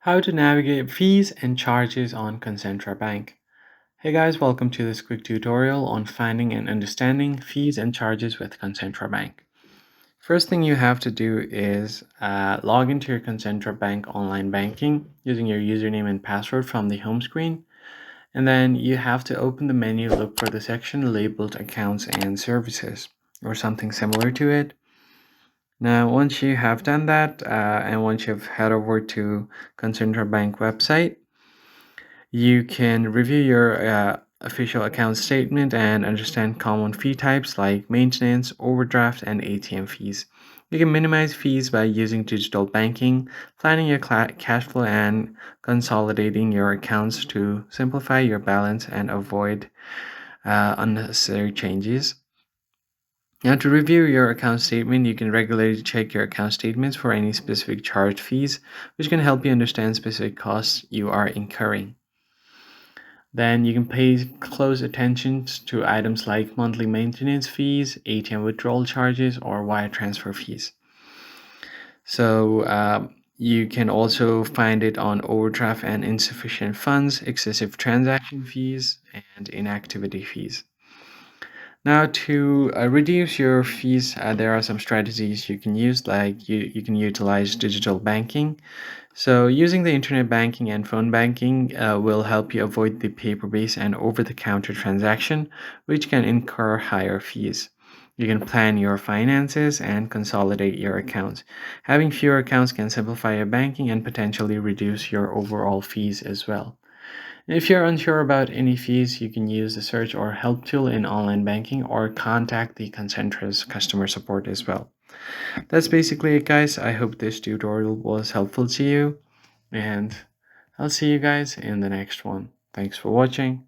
How to navigate fees and charges on Concentra Bank. Hey guys, welcome to this quick tutorial on finding and understanding fees and charges with Concentra Bank. First thing you have to do is log into your Concentra Bank online banking using your username and password from the home screen. And then you have to open the menu, look for the section labeled Accounts and Services or something similar to it. Now, once you have done that, and once you've head over to Concentra Bank website, you can review your official account statement and understand common fee types like maintenance, overdraft, and ATM fees. You can minimize fees by using digital banking, planning your cash flow, and consolidating your accounts to simplify your balance and avoid unnecessary changes. Now, to review your account statement, you can regularly check your account statements for any specific charge fees, which can help you understand specific costs you are incurring. Then you can pay close attention to items like monthly maintenance fees, ATM withdrawal charges, or wire transfer fees. So you can also find it on overdraft and insufficient funds, excessive transaction fees, and inactivity fees. Now, to reduce your fees, there are some strategies you can use, like you can utilize digital banking. So, using the internet banking and phone banking will help you avoid the paper based and over the counter transaction, which can incur higher fees. You can plan your finances and consolidate your accounts. Having fewer accounts can simplify your banking and potentially reduce your overall fees as well. If you're unsure about any fees, you can use the search or help tool in online banking or contact the Concentra's customer support as well. That's basically it, guys. I hope this tutorial was helpful to you, and I'll see you guys in the next one. Thanks for watching.